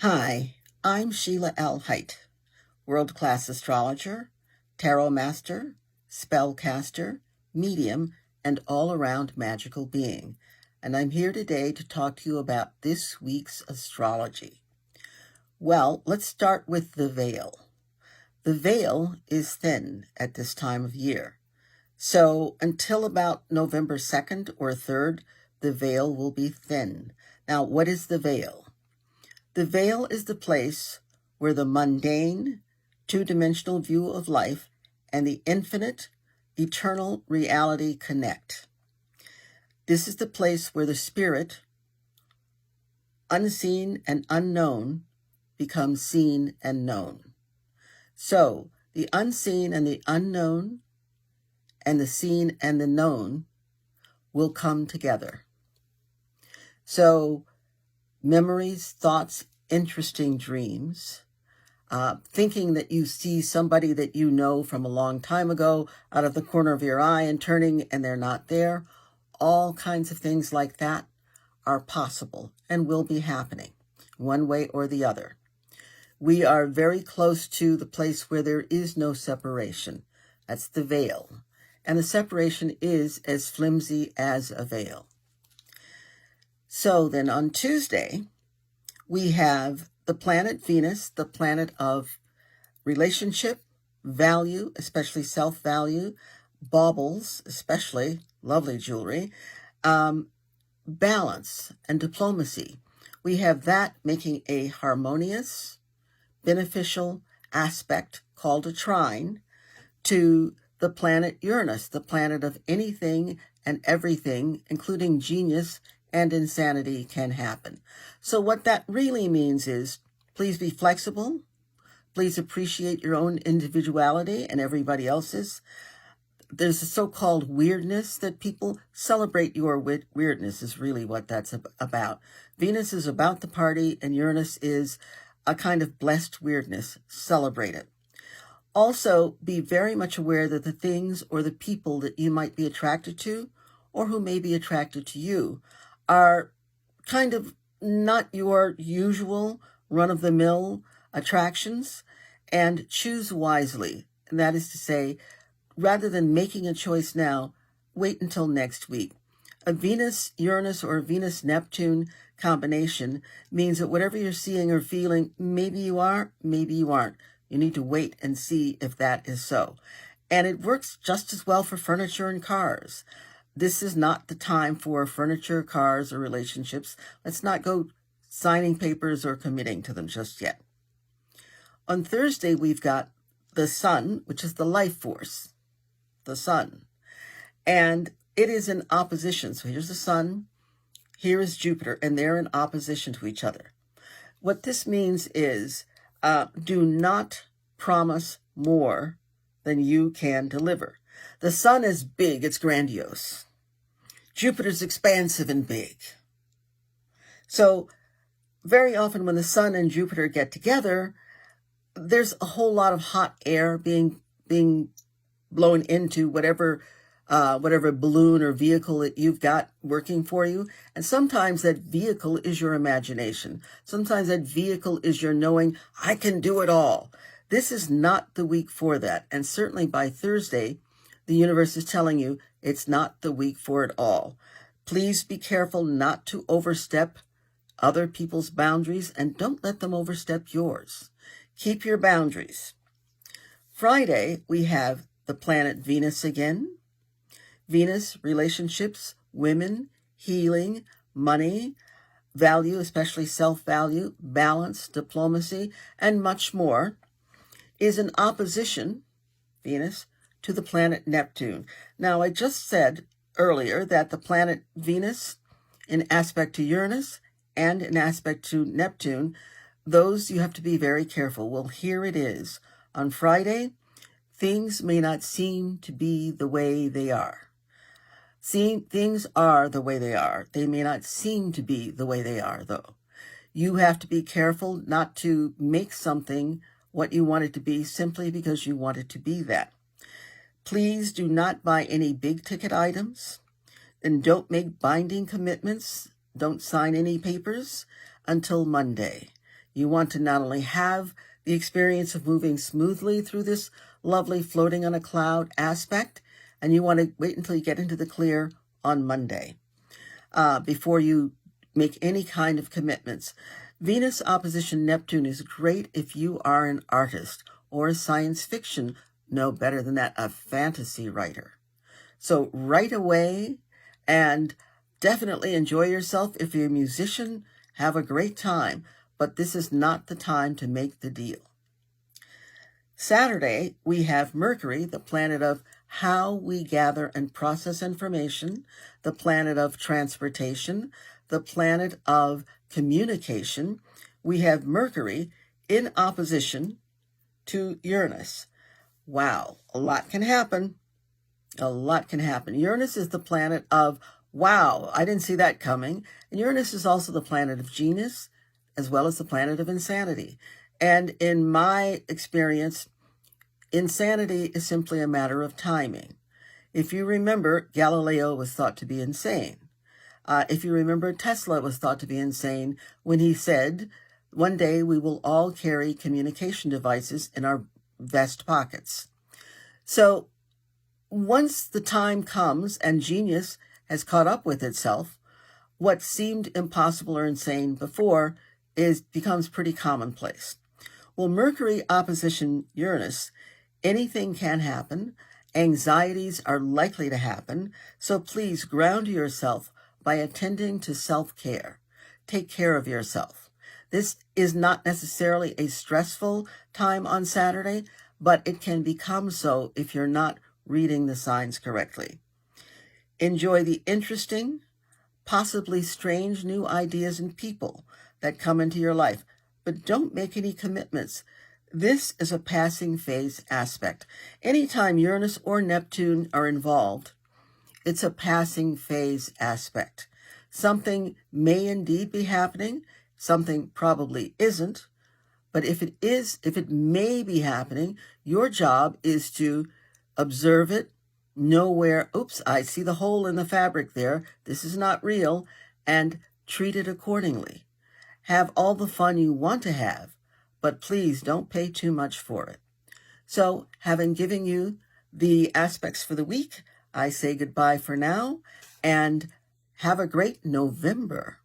Hi, I'm Sheilaa Hite, world-class astrologer, tarot master, spellcaster, medium, and all-around magical being. And I'm here today to talk to you about this week's astrology. Well, let's start with the veil. The veil is thin at this time of year. So until about November 2nd or 3rd, the veil will be thin. Now, what is the veil? The veil is the place where the mundane, two-dimensional view of life and the infinite, eternal reality connect. This is the place where the spirit, unseen and unknown, becomes seen and known. So the unseen and the unknown and the seen and the known will come together. So memories, thoughts, interesting dreams, thinking that you see somebody that you know from a long time ago out of the corner of your eye and turning and they're not there. All kinds of things like that are possible and will be happening one way or the other. We are very close to the place where there is no separation. That's the veil. And the separation is as flimsy as a veil. So then on Tuesday, we have the planet Venus, the planet of relationship, value, especially self-value, baubles, especially lovely jewelry, balance and diplomacy. We have that making a harmonious, beneficial aspect called a trine to the planet Uranus, the planet of anything and everything, including genius and insanity can happen. So what that really means is, please be flexible. Please appreciate your own individuality and everybody else's. There's a so-called weirdness that people celebrate. Your weirdness is really what that's about. Venus is about the party and Uranus is a kind of blessed weirdness. Celebrate it. Also, be very much aware that the things or the people that you might be attracted to or who may be attracted to you are kind of not your usual run-of-the-mill attractions, and choose wisely. And that is to say, rather than making a choice now, wait until next week. A Venus-Uranus or Venus-Neptune combination means that whatever you're seeing or feeling, maybe you are, maybe you aren't. You need to wait and see if that is so. And it works just as well for furniture and cars. This is not the time for furniture, cars, or relationships. Let's not go signing papers or committing to them just yet. On Thursday, we've got the sun, which is the life force, the sun. And it is in opposition. So here's the sun, here is Jupiter, and they're in opposition to each other. What this means is, do not promise more than you can deliver. The sun is big, it's grandiose. Jupiter's expansive and big. So very often when the sun and Jupiter get together, there's a whole lot of hot air being blown into whatever balloon or vehicle that you've got working for you. And sometimes that vehicle is your imagination. Sometimes that vehicle is your knowing, I can do it all. This is not the week for that. And certainly by Thursday, the universe is telling you it's not the week for it all. Please be careful not to overstep other people's boundaries and don't let them overstep yours. Keep your boundaries. Friday, we have the planet Venus again. Venus, relationships, women, healing, money, value, especially self-value, balance, diplomacy, and much more, is in opposition, Venus, to the planet Neptune. Now, I just said earlier that the planet Venus, in aspect to Uranus and in aspect to Neptune, those you have to be very careful. Well, here it is. On Friday, things may not seem to be the way they are. Things are the way they are. They may not seem to be the way they are, though. You have to be careful not to make something what you want it to be simply because you want it to be that. Please do not buy any big-ticket items, and don't make binding commitments. Don't sign any papers until Monday. You want to not only have the experience of moving smoothly through this lovely floating on a cloud aspect, and you want to wait until you get into the clear on Monday before you make any kind of commitments. Venus opposition Neptune is great if you are an artist or a science fiction, no better than that, a fantasy writer. So write away and definitely enjoy yourself. If you're a musician, have a great time, but this is not the time to make the deal. Saturday, we have Mercury, the planet of how we gather and process information, the planet of transportation, the planet of communication. We have Mercury in opposition to Uranus. Wow, a lot can happen. A lot can happen. Uranus is the planet of, wow, I didn't see that coming. And Uranus is also the planet of genius, as well as the planet of insanity. And in my experience, insanity is simply a matter of timing. If you remember, Galileo was thought to be insane. If you remember, Tesla was thought to be insane when he said, one day we will all carry communication devices in our vest pockets. So once the time comes and genius has caught up with itself, what seemed impossible or insane before becomes pretty commonplace. Well, Mercury opposition Uranus, anything can happen. Anxieties are likely to happen. So please ground yourself by attending to self-care. Take care of yourself. This is not necessarily a stressful time on Saturday, but it can become so if you're not reading the signs correctly. Enjoy the interesting, possibly strange new ideas and people that come into your life, but don't make any commitments. This is a passing phase aspect. Anytime Uranus or Neptune are involved, it's a passing phase aspect. Something may indeed be happening, something probably isn't, but if it may be happening, your job is to observe it, know where, oops, I see the hole in the fabric there, this is not real, and treat it accordingly. Have all the fun you want to have, but please don't pay too much for it. So, having given you the aspects for the week, I say goodbye for now, and have a great November.